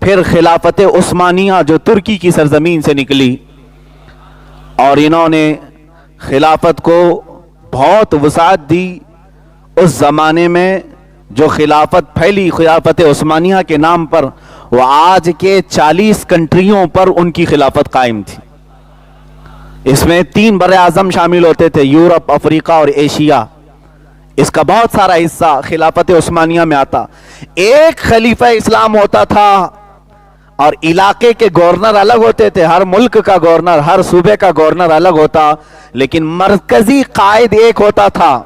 پھر خلافت عثمانیہ جو ترکی کی سرزمین سے نکلی، اور انہوں نے خلافت کو بہت وسعت دی۔ اس زمانے میں جو خلافت پھیلی خلافت عثمانیہ کے نام پر، وہ آج کے 40 کنٹریوں پر ان کی خلافت قائم تھی۔ اس میں 3 بر اعظم شامل ہوتے تھے، یورپ، افریقہ اور ایشیا۔ اس کا بہت سارا حصہ خلافت عثمانیہ میں آتا۔ ایک خلیفہ اسلام ہوتا تھا اور علاقے کے گورنر الگ ہوتے تھے، ہر ملک کا گورنر، ہر صوبے کا گورنر الگ ہوتا، لیکن مرکزی قائد ایک ہوتا تھا۔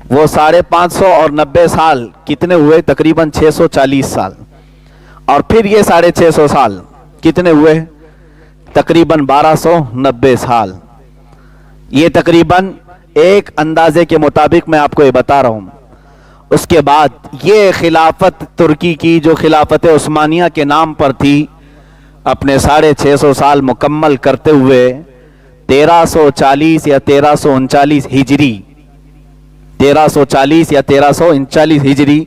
وہ 550 اور 90 سال کتنے ہوئے؟ تقریباً 640 سال۔ اور پھر یہ 650 سال کتنے ہوئے؟ تقریباً 1290 سال۔ یہ تقریباً ایک اندازے کے مطابق میں آپ کو یہ بتا رہا ہوں۔ اس کے بعد یہ خلافت ترکی کی جو خلافت عثمانیہ کے نام پر تھی، اپنے 650 سال مکمل کرتے ہوئے 1340 یا 1339 ہجری 1340 یا 1339 ہجری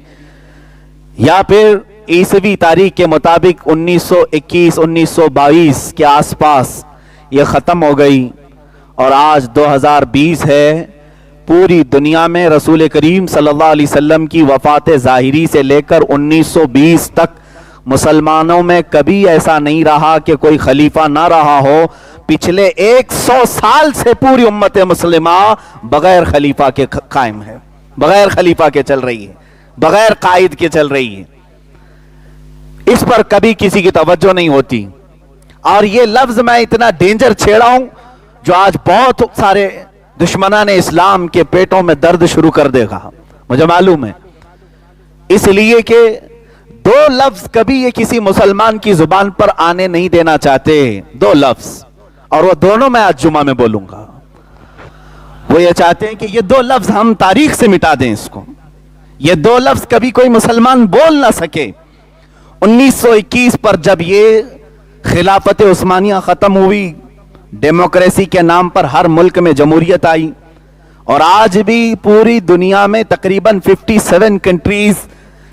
یا پھر عیسوی تاریخ کے مطابق 1921 1922 کے آس پاس یہ ختم ہو گئی، اور آج 2020 ہے۔ پوری دنیا میں رسول کریم صلی اللہ علیہ وسلم کی وفات ظاہری سے لے کر 1920 تک مسلمانوں میں کبھی ایسا نہیں رہا کہ کوئی خلیفہ نہ رہا ہو۔ پچھلے 100 سال سے پوری امت مسلمہ بغیر خلیفہ کے قائم ہے، بغیر خلیفہ کے چل رہی ہے، بغیر قائد کے چل رہی ہے۔ اس پر کبھی کسی کی توجہ نہیں ہوتی۔ اور یہ لفظ میں اتنا ڈینجر چھیڑا ہوں جو آج بہت سارے دشمنان اسلام کے پیٹوں میں درد شروع کر دے گا، مجھے معلوم ہے۔ اس لیے کہ 2 لفظ کبھی یہ کسی مسلمان کی زبان پر آنے نہیں دینا چاہتے، 2 لفظ، اور وہ دونوں میں آج جمعہ میں بولوں گا۔ وہ یہ چاہتے ہیں کہ یہ 2 لفظ ہم تاریخ سے مٹا دیں اس کو، یہ 2 لفظ کبھی کوئی مسلمان بول نہ سکے۔ 1921 پر جب یہ خلافت عثمانیہ ختم ہوئی، ڈیموکریسی کے نام پر ہر ملک میں جمہوریت آئی، اور آج بھی پوری دنیا میں تقریباً 57 کنٹریز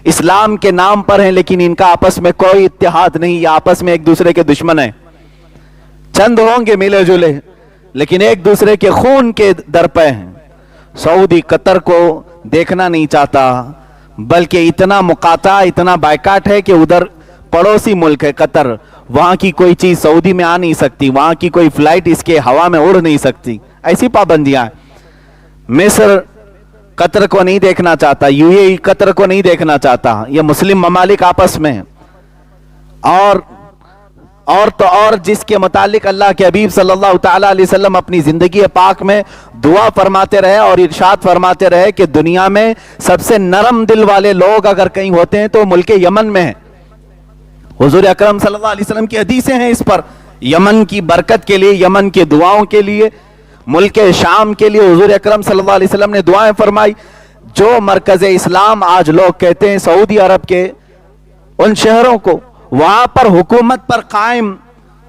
اسلام کے نام پر ہیں، لیکن ان کا آپس میں کوئی اتحاد نہیں، یہ آپس میں ایک دوسرے کے دشمن ہیں۔ چند ہوں گے ملے جلے، لیکن ایک دوسرے کے خون کے در پہ ہیں۔ سعودی قطر کو دیکھنا نہیں چاہتا، بلکہ اتنا مقاطع، اتنا بائیکاٹ ہے کہ ادھر پڑوسی ملک ہے قطر، وہاں کی کوئی چیز سعودی میں آ نہیں سکتی، وہاں کی کوئی فلائٹ اس کے ہوا میں اڑ نہیں سکتی، ایسی پابندیاں ہیں۔ مصر قطر کو نہیں دیکھنا چاہتا، یو اے ای قطر کو نہیں دیکھنا چاہتا، یہ مسلم ممالک آپس میں۔ اور جس کے متعلق اللہ کے حبیب صلی اللہ تعالیٰ علیہ وسلم اپنی زندگی پاک میں دعا فرماتے رہے اور ارشاد فرماتے رہے کہ دنیا میں سب سے نرم دل والے لوگ اگر کہیں ہوتے ہیں تو ملک یمن میں ہیں۔ حضور اکرم صلی اللہ علیہ وسلم کی حدیثیں ہیں اس پر، یمن کی برکت کے لیے، یمن کے دعاؤں کے لیے، ملک شام کے لیے حضور اکرم صلی اللہ علیہ وسلم نے دعائیں فرمائی۔ جو مرکز اسلام آج لوگ کہتے ہیں سعودی عرب کے ان شہروں کو، وہاں پر حکومت پر قائم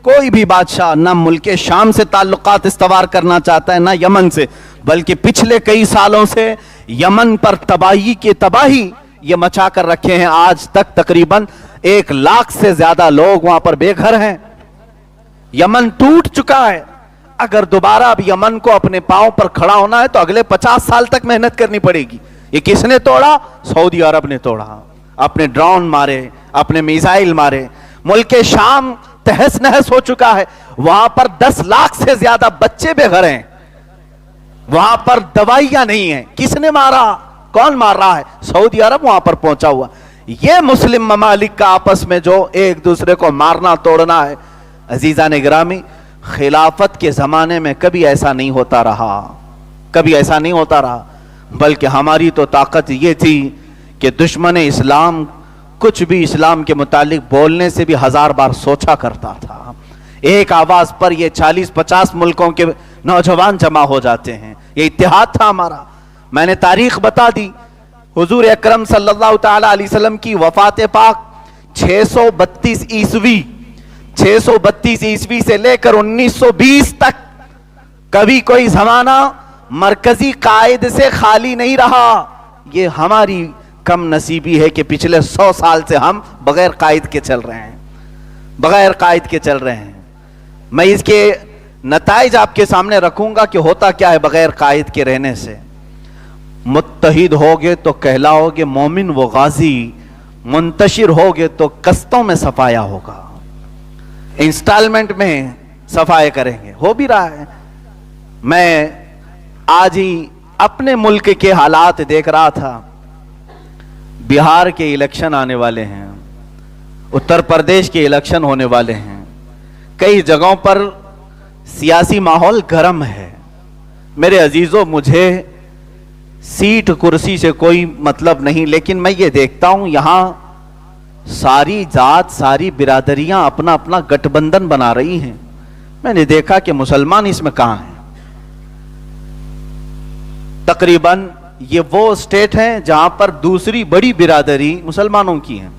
کوئی بھی بادشاہ نہ ملک شام سے تعلقات استوار کرنا چاہتا ہے نہ یمن سے، بلکہ پچھلے کئی سالوں سے یمن پر تباہی کی تباہی یہ مچا کر رکھے ہیں۔ آج تک تقریباً 1 لاکھ سے زیادہ لوگ وہاں پر بے گھر ہیں۔ یمن ٹوٹ چکا ہے۔ اگر دوبارہ اب یمن کو اپنے پاؤں پر کھڑا ہونا ہے تو اگلے 50 سال تک محنت کرنی پڑے گی۔ یہ کس نے توڑا؟ سعودی عرب نے توڑا، اپنے ڈرون مارے، اپنے میزائل مارے۔ ملک شام تہس نہس ہو چکا ہے، وہاں پر 10 لاکھ سے زیادہ بچے بے گھر ہیں، وہاں پر دوائیاں نہیں ہیں۔ کس نے مارا؟ کون مار رہا ہے؟ سعودی عرب وہاں پر پہنچا ہوا۔ یہ مسلم ممالک کا آپس میں جو ایک دوسرے کو مارنا توڑنا ہے، عزیزان گرامی، خلافت کے زمانے میں کبھی ایسا نہیں ہوتا رہا، کبھی ایسا نہیں ہوتا رہا، بلکہ ہماری تو طاقت یہ تھی کہ دشمن اسلام کچھ بھی اسلام کے متعلق بولنے سے بھی 1000 بار سوچا کرتا تھا۔ ایک آواز پر یہ 40-50 ملکوں کے نوجوان جمع ہو جاتے ہیں، یہ اتحاد تھا ہمارا۔ میں نے تاریخ بتا دی، حضور اکرم صلی اللہ تعالی علیہ وسلم کی وفات پاک 632 عیسوی 632 عیسوی سے لے کر 1920 تک کبھی کوئی زمانہ مرکزی قائد سے خالی نہیں رہا۔ یہ ہماری कम नसीबी है कि पिछले 100 साल से हम बगैर कायद के चल रहे हैं, बगैर कायद के चल रहे हैं। मैं इसके नताइज आपके सामने रखूंगा कि होता क्या है बगैर कायद के रहने से। मुत्तहिद होगे तो कहलाओगे मोमिन व गाजी, मुंतशिर होगे तो कस्तों में सफाया होगा। इंस्टॉलमेंट में सफाया करेंगे, हो भी रहा है। मैं आज ही अपने मुल्क के हालात देख रहा था। बिहार के इलेक्शन आने वाले हैं, उत्तर प्रदेश के इलेक्शन होने वाले हैं, कई जगहों पर सियासी माहौल गर्म है। मेरे अजीजों, मुझे सीट कुर्सी से कोई मतलब नहीं, लेकिन मैं ये देखता हूं यहां सारी जात, सारी बिरादरियां अपना अपना गठबंधन बना रही हैं। मैंने देखा कि मुसलमान इसमें कहां हैं। तकरीबन ये वो स्टेट है जहां पर दूसरी बड़ी बिरादरी मुसलमानों की है,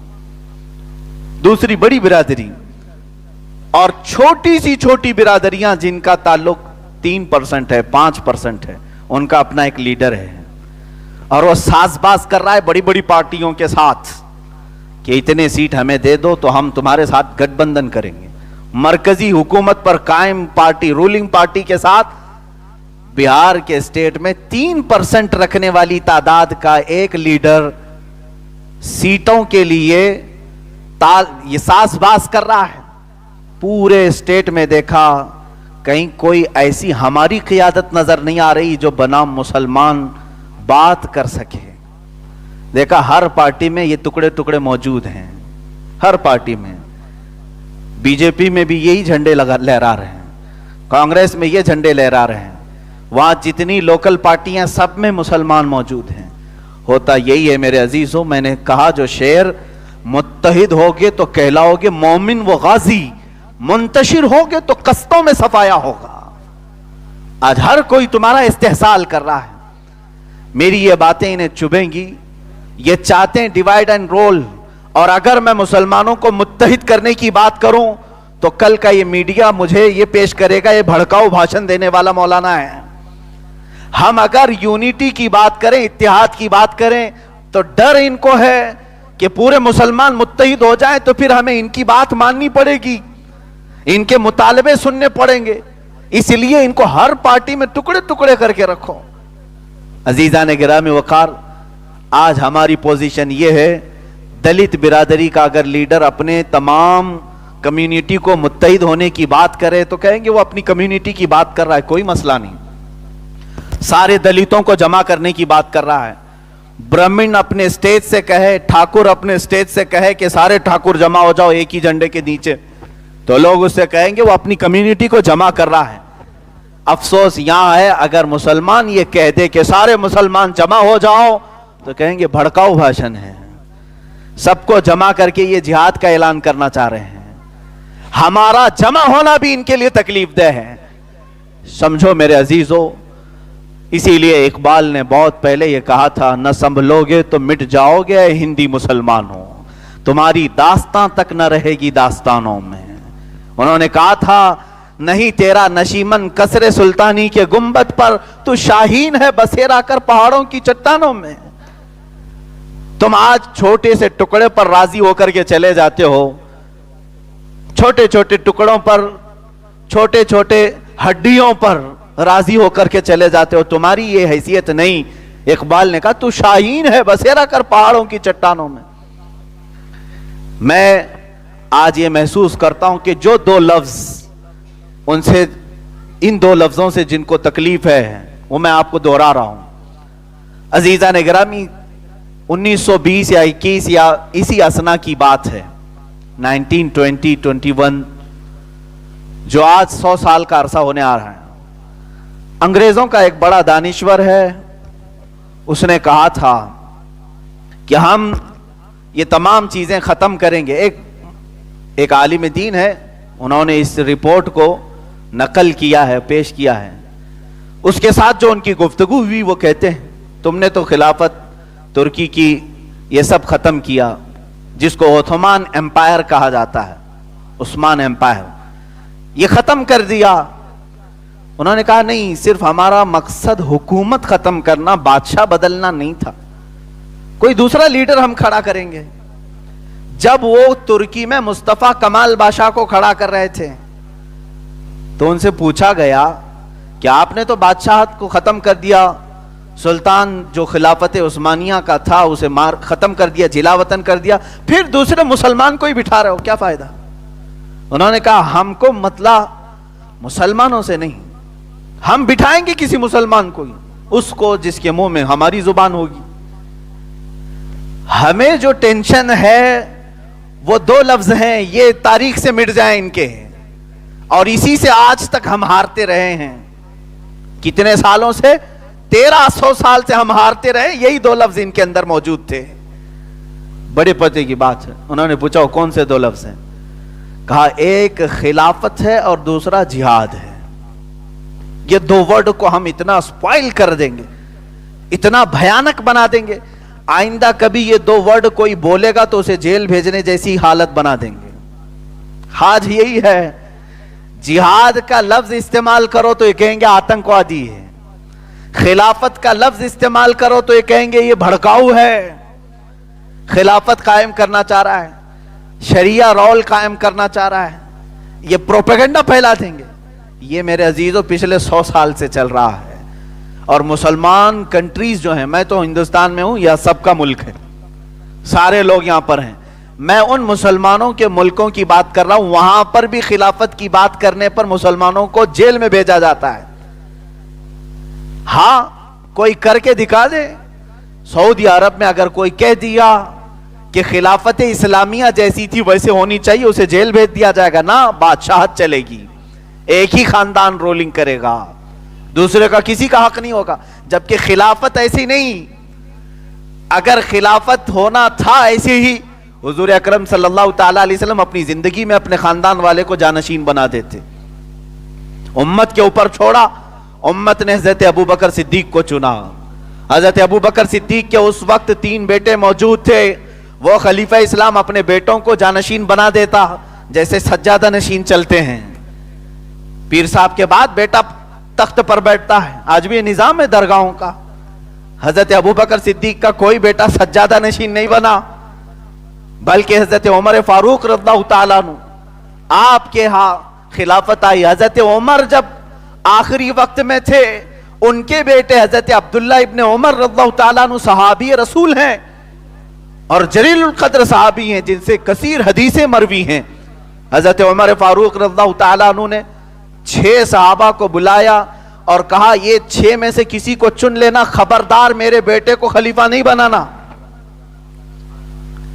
दूसरी बड़ी बिरादरी, और छोटी सी छोटी बिरादरियां जिनका ताल्लुक 3% है, 5% है, उनका अपना एक लीडर है और वो साजबाज कर रहा है बड़ी बड़ी पार्टियों के साथ कि इतने सीट हमें दे दो तो हम तुम्हारे साथ गठबंधन करेंगे। मरकजी हुकूमत पर कायम पार्टी, रूलिंग पार्टी के साथ बिहार के स्टेट में 3% रखने वाली तादाद का एक लीडर सीटों के लिए ये साजबाज कर रहा है। पूरे स्टेट में देखा, कहीं कोई ऐसी हमारी क़ियादत नजर नहीं आ रही जो बनाम मुसलमान बात कर सके। देखा हर पार्टी में ये टुकड़े टुकड़े मौजूद हैं, हर पार्टी में। बीजेपी में भी यही झंडे लहरा रहे हैं, कांग्रेस में ये झंडे लहरा रहे हैं, वहां जितनी लोकल पार्टियां सब में मुसलमान मौजूद हैं। होता यही है मेरे अजीजों, मैंने कहा जो शेर, मुत्तहिद होगे तो कहलाओगे मोमिन व गाजी, मुंतशिर होगे तो कस्तों में सफाया होगा। आज हर कोई तुम्हारा इस्तेहसाल कर रहा है। मेरी ये बातें इन्हें चुभेंगी, ये चाहते हैं डिवाइड एंड रोल। और अगर मैं मुसलमानों को मुत्तहिद करने की बात करूं तो कल का ये मीडिया मुझे ये पेश करेगा ये भड़काऊ भाषण देने वाला मौलाना है। हम अगर यूनिटी की बात करें, इत्तेहाद की बात करें, तो डर इनको है कि पूरे मुसलमान मुत्तहिद हो जाएं तो फिर हमें इनकी बात माननी पड़ेगी, इनके मुतालबे सुनने पड़ेंगे। इसलिए इनको हर पार्टी में टुकड़े टुकड़े करके रखो। अजीजान गिरामी वकार, आज हमारी पोजीशन ये है, दलित बिरादरी का अगर लीडर अपने तमाम कम्युनिटी को मुत्तहिद होने की बात करे तो कहेंगे वो अपनी कम्युनिटी की बात कर रहा है, कोई मसला नहीं। सारे दलितों को जमा करने की बात कर रहा है। ब्राह्मण अपने स्टेज से कहे, ठाकुर अपने स्टेज से कहे कि सारे ठाकुर जमा हो जाओ एक ही झंडे के नीचे, तो लोग उससे कहेंगे वो अपनी कम्युनिटी को जमा कर रहा है। अफसोस यहां है, अगर मुसलमान ये कह दे कि सारे मुसलमान जमा हो जाओ तो कहेंगे भड़काऊ भाषण है, सबको जमा करके ये जिहाद का ऐलान करना चाह रहे हैं। हमारा जमा होना भी इनके लिए तकलीफ दह है, समझो मेरे अजीजों। इसीलिए इकबाल ने बहुत पहले ये कहा था, न संभलोगे तो मिट जाओगे हिंदी मुसलमानों, तुम्हारी दास्तां तक न रहेगी दास्तानों में। उन्होंने कहा था, नहीं तेरा नशीमन कसरे सुल्तानी के गुंबद पर, तू शाहीन है बसेरा कर पहाड़ों की चट्टानों में। तुम आज छोटे से टुकड़े पर राजी होकर के चले जाते हो, छोटे छोटे टुकड़ों पर, छोटे छोटे हड्डियों पर राजी होकर के चले जाते हो, तुम्हारी ये हैसियत नहीं। इकबाल ने कहा, तू शाहीन है बसेरा कर पहाड़ों की चट्टानों में। मैं आज ये महसूस करता हूं कि जो दो लफ्ज उनसे, इन दो लफ्जों से जिनको तकलीफ है वो मैं आपको दोहरा रहा हूं। अजीजा ने गिरामी, 1920 या 21 या इसी असना की बात है, 1920-21, जो आज 100 साल का अरसा होने आ रहा है। अंग्रेजों का एक बड़ा दानिश्वर है, उसने कहा था कि हम ये तमाम चीजें खत्म करेंगे। एक आलिम दीन है, उन्होंने इस रिपोर्ट को नकल किया है, पेश किया है। उसके साथ जो उनकी गुफ्तगू हुई वो कहते हैं, तुमने तो खिलाफत तुर्की की ये सब खत्म किया, जिसको ओथमान एम्पायर कहा जाता है, उस्मान एम्पायर, ये खत्म कर दिया। उन्होंने कहा नहीं, सिर्फ हमारा मकसद हुकूमत खत्म करना, बादशाह बदलना नहीं था। कोई दूसरा लीडर हम खड़ा करेंगे। जब वो तुर्की में मुस्तफा कमाल बादशाह को खड़ा कर रहे थे तो उनसे पूछा गया कि आपने तो बादशाहत को खत्म कर दिया, सुल्तान जो खिलाफत उस्मानिया का था उसे मार खत्म कर दिया, जिला वतन कर दिया, फिर दूसरे मुसलमान को ही बिठा रहे हो, क्या फायदा? उन्होंने कहा हमको मतला मुसलमानों से नहीं, हम बिठाएंगे किसी मुसलमान को ही, उसको जिसके मुंह में हमारी जुबान होगी। हमें जो टेंशन है वो दो लफ्ज हैं, ये तारीख से मिट जाए इनके, और इसी से आज तक हम हारते रहे हैं। कितने सालों से? 1300 साल से हम हारते रहे, यही दो लफ्ज इनके अंदर मौजूद थे। बड़े पते की बात है। उन्होंने पूछा कौन से दो लफ्ज हैं? कहा एक खिलाफत है और दूसरा जिहाद है। ये दो वर्ड को हम इतना स्पॉइल कर देंगे, इतना भयानक बना देंगे, आइंदा कभी ये दो वर्ड कोई बोलेगा तो उसे जेल भेजने जैसी हालत बना देंगे। आज यही है, जिहाद का लफ्ज इस्तेमाल करो तो ये कहेंगे आतंकवादी है, खिलाफत का लफ्ज इस्तेमाल करो तो ये कहेंगे ये भड़काऊ है, खिलाफत कायम करना चाह रहा है, शरिया रौल कायम करना चाह रहा है, ये प्रोपेगेंडा फैला देंगे। ये मेरे अजीजों पिछले 100 साल से चल रहा है। और मुसलमान कंट्रीज जो हैं, मैं तो हिंदुस्तान में हूं, यह सबका मुल्क है, सारे लोग यहां पर हैं, मैं उन मुसलमानों के मुल्कों की बात कर रहा हूं, वहां पर भी खिलाफत की बात करने पर मुसलमानों को जेल में भेजा जाता है। हां, कोई करके दिखा दे। सऊदी अरब में अगर कोई कह दिया कि खिलाफत इस्लामिया जैसी थी वैसे होनी चाहिए, उसे जेल भेज दिया जाएगा ना, बादशाहत चलेगी, एक ही खानदान रोलिंग करेगा, दूसरे का किसी का हक नहीं होगा। जबकि खिलाफत ऐसी नहीं, अगर खिलाफत होना था ऐसे ही हुजूर अकरम सल्लल्लाहु ताला अलैहि वसल्लम अपनी जिंदगी में अपने खानदान वाले को जानशीन बना देते। उम्मत के ऊपर छोड़ा, उम्मत ने हजरत अबू बकर सिद्दीक को चुना। हजरत अबू बकर सिद्दीक के उस वक्त 3 बेटे मौजूद थे, वो खलीफा इस्लाम अपने बेटों को जानशीन बना देता जैसे सज्जादा नशीन चलते हैं। पीर साहब के बाद बेटा तख्त पर बैठता है, आज भी निजाम है दरगाहों का। हजरत अबू बकर सिद्दीक का कोई बेटा सज्जादा नशीन नहीं बना, बल्कि हजरत उमर फारूक रज़ियल्लाहु ताला अन्हु, आपके यहां खिलाफत आई। हजरत उमर जब आखिरी वक्त में थे, उनके बेटे हजरत अब्दुल्ला इब्न उमर रज़ियल्लाहु ताला अन्हु सहाबी रसूल हैं और जलीलुल कद्र सहाबी हैं, जिनसे कसीर हदीसें मरवी हैं। हजरत उमर फारूक रज़ियल्लाहु ताला अन्हु ने 6 सहाबा को बुलाया और कहा ये 6 में से किसी को चुन लेना, खबरदार मेरे बेटे को खलीफा नहीं बनाना।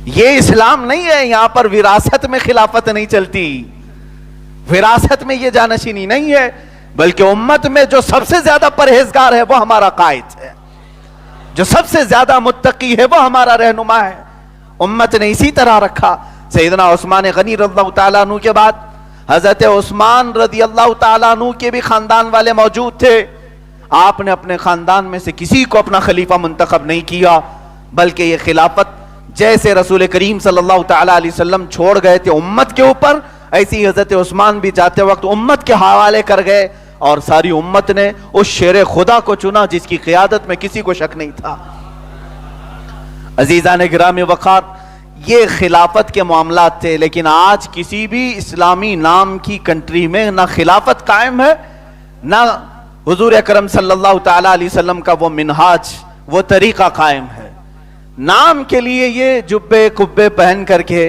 ये इस्लाम नहीं है, यहां पर विरासत में खिलाफत नहीं चलती, विरासत में ये जानशीनी नहीं है, बल्कि उम्मत में जो सबसे ज्यादा परहेजगार है वो हमारा कायद है, जो सबसे ज्यादा मुत्तकी है वो हमारा रहनुमा है। उम्मत ने इसी तरह रखा। सैयदना उस्मान गनी रज़ियल्लाहु ताला अन्हु के बाद हजरत उस्मान रज़ियल्लाहु ताला अन्हु के भी खानदान वाले मौजूद थे। आपने अपने खानदान में से किसी को अपना खलीफा मुंतखब नहीं किया, बल्कि ये खिलाफत जैसे रसूल करीम सल्लल्लाहु ताला अलैहि वसल्लम छोड़ गए थे उम्मत के ऊपर, ऐसे ही हजरत उस्मान भी जाते वक्त उम्मत के हवाले कर गए और सारी उम्मत ने उस शेर खुदा को चुना जिसकी क़ियादत में किसी को शक नहीं था। अजीज़ान गिरामी वक़ार, ये खिलाफत के मामलात थे, लेकिन आज किसी भी इस्लामी नाम की कंट्री में ना खिलाफत कायम है, ना हुजूर अकरम सल्लल्लाहु ताला अलैहि वसल्लम का वो मिनहाज, वो तरीका कायम है। नाम के लिए ये जुब्बे कुब्बे पहन करके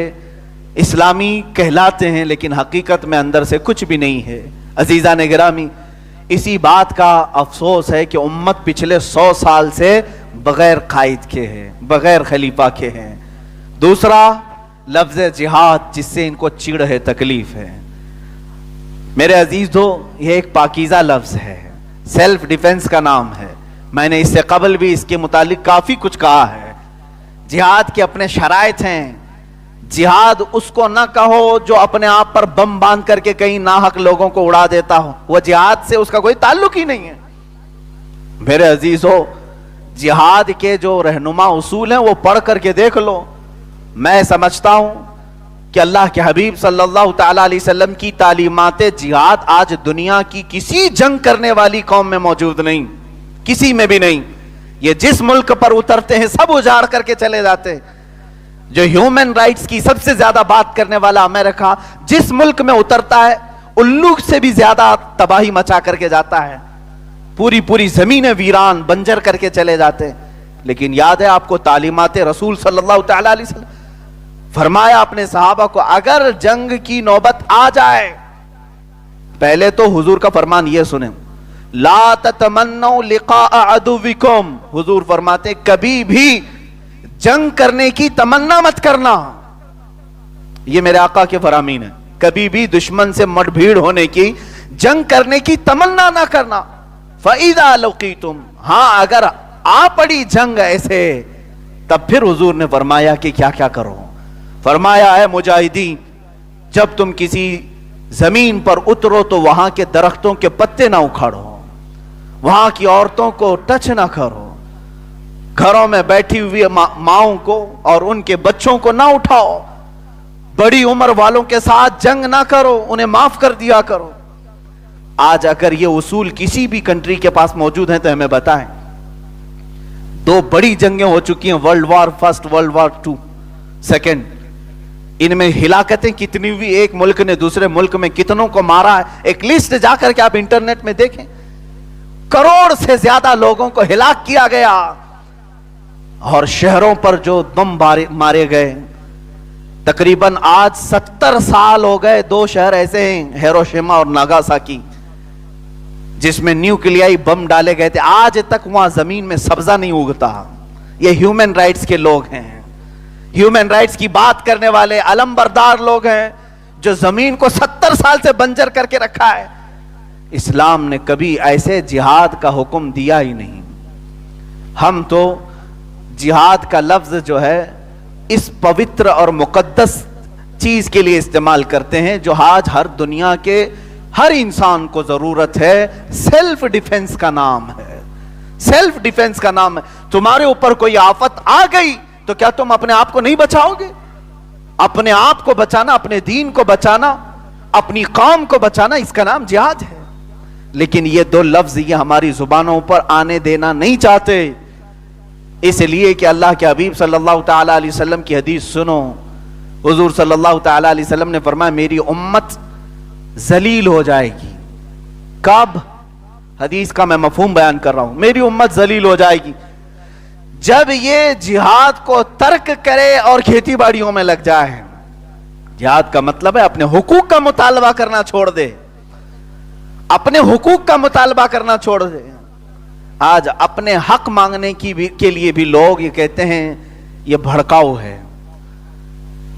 इस्लामी कहलाते हैं, लेकिन हकीकत में अंदर से कुछ भी नहीं है। अजीज़ान गिरामी, इसी बात का अफसोस है कि उम्मत पिछले 100 साल से बगैर कायद के है, बगैर खलीफा के हैं। दूसरा लफ्ज़ जिहाद, जिससे इनको चिढ़ है, तकलीफ है। मेरे अजीज़ों, ये एक पाकीज़ा लफ्ज़ है, सेल्फ डिफेंस का नाम है। मैंने इससे कबल भी इसके मुतालिक काफ़ी कुछ कहा है। जिहाद के अपने शराइत हैं। जिहाद उसको ना कहो जो अपने आप पर बम बांध करके कहीं नाहक लोगों को उड़ा देता हो, वह जिहाद से उसका कोई ताल्लुक ही नहीं है। मेरे अजीजों, जिहाद के जो रहनुमा उसूल हैं वो पढ़ करके देख लो। मैं समझता हूं कि अल्लाह के हबीब सल्लल्लाहु ताला अलैहि वसल्लम की तालीमाते जिहाद आज दुनिया की किसी जंग करने वाली कौम में मौजूद नहीं, किसी में भी नहीं। یہ جس ملک پر اترتے ہیں سب اجاڑ کر کے چلے جاتے ہیں. جو ہیومن رائٹس کی سب سے زیادہ بات کرنے والا امریکہ جس ملک میں اترتا ہے الو سے بھی زیادہ تباہی مچا کر کے جاتا ہے. پوری زمینیں ویران بنجر کر کے چلے جاتے ہیں. لیکن یاد ہے آپ کو تعلیمات رسول صلی اللہ تعالی علیہ وسلم, فرمایا اپنے صحابہ کو اگر جنگ کی نوبت آ جائے, پہلے تو حضور کا فرمان یہ سنیں, لا تتمنوا لقاء عدوکم, حضور فرماتے کبھی بھی جنگ کرنے کی تمنا مت کرنا. یہ میرے آقا کے فرامین ہے, کبھی بھی دشمن سے مٹ بھیڑ ہونے کی, جنگ کرنے کی تمنا نہ کرنا. فَإِذَا لَقِيتُمْ, ہاں اگر آ پڑی جنگ ایسے, تب پھر حضور نے فرمایا کہ کیا کیا کرو. فرمایا ہے مجاہدین, جب تم کسی زمین پر اترو تو وہاں کے درختوں کے پتے نہ اکھاڑو, وہاں کی عورتوں کو ٹچ نہ کرو, گھروں میں بیٹھی ہوئی ماؤں کو اور ان کے بچوں کو نہ اٹھاؤ, بڑی عمر والوں کے ساتھ جنگ نہ کرو, انہیں معاف کر دیا کرو. آج اگر یہ اصول کسی بھی کنٹری کے پاس موجود ہیں تو ہمیں بتائیں. 2 بڑی جنگیں ہو چکی ہیں, world war first, world war 2 second. ان میں ہلاکتیں کتنی ہوئی, ایک ملک نے دوسرے ملک میں کتنوں کو مارا ہے, ایک لسٹ جا کر کے آپ انٹرنیٹ میں دیکھیں. کروڑ سے زیادہ لوگوں کو ہلاک کیا گیا, اور شہروں پر جو بم مارے گئے. تقریباً آج 70 سال ہو گئے, 2 شہر ایسے ہیں, ہیروشیما اور ناگاساکی, جس میں نیوکلیائی بم ڈالے گئے تھے, آج تک وہاں زمین میں سبزہ نہیں اگتا. یہ ہیومن رائٹس کے لوگ ہیں, ہیومن رائٹس کی بات کرنے والے علم بردار لوگ ہیں, جو زمین کو 70 سال سے بنجر کر کے رکھا ہے. اسلام نے کبھی ایسے جہاد کا حکم دیا ہی نہیں. ہم تو جہاد کا لفظ جو ہے اس پوتر اور مقدس چیز کے لیے استعمال کرتے ہیں جو آج ہر دنیا کے ہر انسان کو ضرورت ہے. سیلف ڈیفنس کا نام ہے, سیلف ڈیفنس کا نام ہے. تمہارے اوپر کوئی آفت آ گئی تو کیا تم اپنے آپ کو نہیں بچاؤ گے؟ اپنے آپ کو بچانا, اپنے دین کو بچانا, اپنی قوم کو بچانا, اس کا نام جہاد ہے. لیکن یہ 2 لفظ یہ ہماری زبانوں پر آنے دینا نہیں چاہتے, اس لیے کہ اللہ کے حبیب صلی اللہ تعالی علیہ وسلم کی حدیث سنو. حضور صلی اللہ تعالی علیہ وسلم نے فرمایا میری امت ذلیل ہو جائے گی. کب؟ حدیث کا میں مفہوم بیان کر رہا ہوں. میری امت ذلیل ہو جائے گی جب یہ جہاد کو ترک کرے اور کھیتی باڑیوں میں لگ جائے. جہاد کا مطلب ہے اپنے حقوق کا مطالبہ کرنا چھوڑ دے, اپنے حقوق کا مطالبہ کرنا چھوڑ دے. آج اپنے حق مانگنے کے لیے بھی لوگ یہ کہتے ہیں یہ بھڑکاؤ ہے.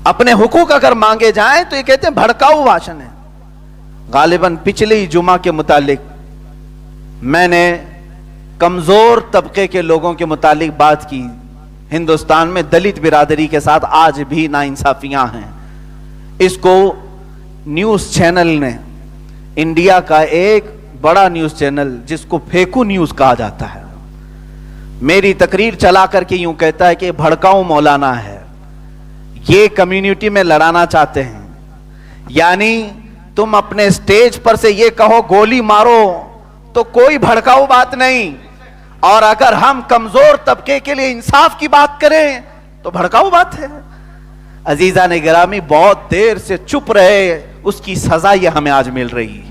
اپنے حقوق اگر مانگے جائیں تو یہ کہتے ہیں بھڑکاؤ بھاشن ہے. غالباً پچھلے ہی جمعہ کے متعلق میں نے کمزور طبقے کے لوگوں کے متعلق بات کی. ہندوستان میں دلت برادری کے ساتھ آج بھی ناانصافیاں ہیں. اس کو نیوز چینل نے, انڈیا کا ایک بڑا نیوز چینل جس کو پھیکو نیوز کہا جاتا ہے, میری تقریر چلا کر کے یوں کہتا ہے کہ بھڑکاؤ مولانا ہے, یہ کمیونٹی میں لڑانا چاہتے ہیں. یعنی تم اپنے سٹیج پر سے یہ کہو گولی مارو تو کوئی بھڑکاؤ بات نہیں, اور اگر ہم کمزور طبقے کے لیے انصاف کی بات کریں تو بھڑکاؤ بات ہے. عزیزان گرامی, بہت دیر سے چپ رہے, اس کی سزا یہ ہمیں آج مل رہی ہے.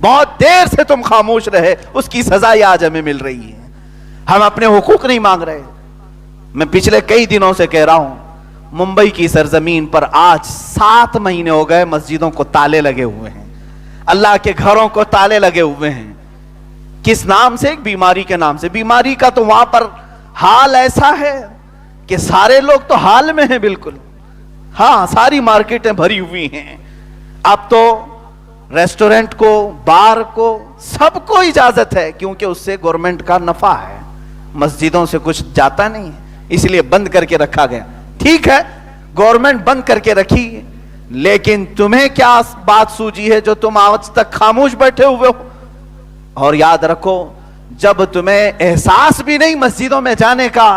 بہت دیر سے تم خاموش رہے, اس کی سزا یہ آج ہمیں مل رہی ہے. ہم اپنے حقوق نہیں مانگ رہے. میں پچھلے کئی دنوں سے کہہ رہا ہوں, ممبئی کی سرزمین پر آج 7 مہینے ہو گئے مسجدوں کو تالے لگے ہوئے ہیں, اللہ کے گھروں کو تالے لگے ہوئے ہیں. کس نام سے؟ ایک بیماری کے نام سے. بیماری کا تو وہاں پر حال ایسا ہے کہ سارے لوگ تو حال میں ہیں بالکل. ہاں, ساری مارکیٹیں بھری ہوئی ہیں. اب تو ریسٹورنٹ کو, بار کو, سب کو اجازت ہے کیونکہ اس سے گورنمنٹ کا نفع ہے. مسجدوں سے کچھ جاتا نہیں ہے, اس لیے بند کر کے رکھا گیا. ٹھیک ہے, گورنمنٹ بند کر کے رکھی, لیکن تمہیں کیا بات سوجی ہے جو تم آج تک خاموش بیٹھے ہوئے ہو؟ اور یاد رکھو, جب تمہیں احساس بھی نہیں مسجدوں میں جانے کا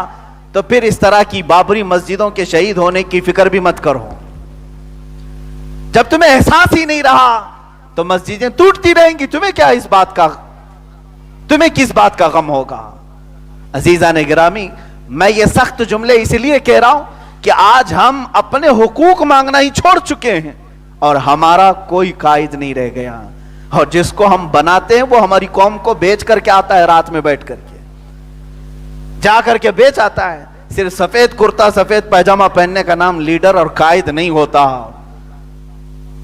تو پھر اس طرح کی بابری مسجدوں کے شہید ہونے کی فکر بھی مت کرو. جب تمہیں احساس ہی نہیں رہا تو مسجدیں ٹوٹتی رہیں گی. تمہیں کیا اس بات کا, تمہیں کس بات کا غم ہوگا؟ अजीज़ान गिरामी, मैं ये सख्त जुमले इसलिए कह रहा हूं कि आज हम अपने हुकूक मांगना ही छोड़ चुके हैं और हमारा कोई कायद नहीं रह गया, और जिसको हम बनाते हैं वो हमारी कौम को बेच करके आता है, रात में बैठ करके जा करके बेच आता है। सिर्फ सफेद कुर्ता सफेद पैजामा पहनने का नाम लीडर और कायद नहीं होता।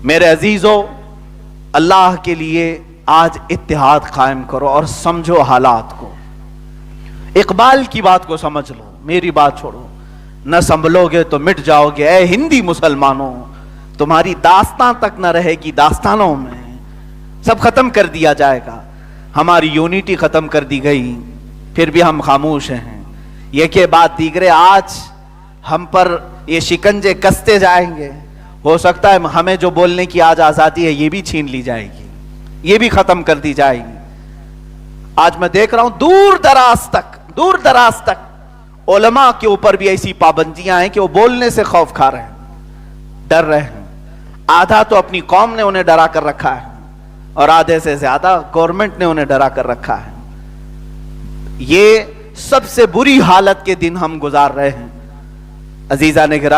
मेरे अजीजों, अल्लाह के लिए आज इत्तेहाद कायम करो और समझो हालात को। इकबाल की बात को समझ लो, मेरी बात छोड़ो। न संभलोगे तो मिट जाओगे ऐ हिंदी मुसलमानों, तुम्हारी दास्तां तक न रहेगी, दास्तानों में सब खत्म कर दिया जाएगा। हमारी यूनिटी खत्म कर दी गई, फिर भी हम खामोश हैं। ये के बाद दीगरे आज हम पर ये शिकंजे कसते जाएंगे। हो सकता है हमें जो बोलने की आज आजादी है ये भी छीन ली जाएगी, ये भी खत्म कर दी जाएगी। आज मैं देख रहा हूं दूर दराज तक उलमा के ऊपर भी ऐसी पाबंदियां हैं कि वो बोलने से खौफ खा रहे हैं, डर रहे हैं। आधा तो अपनी कौम ने उन्हें डरा कर रखा है और आधे से ज्यादा गवर्नमेंट ने उन्हें डरा कर रखा है। ये सबसे बुरी हालत के दिन हम गुजार रहे हैं। अजीज़ान गिरामी,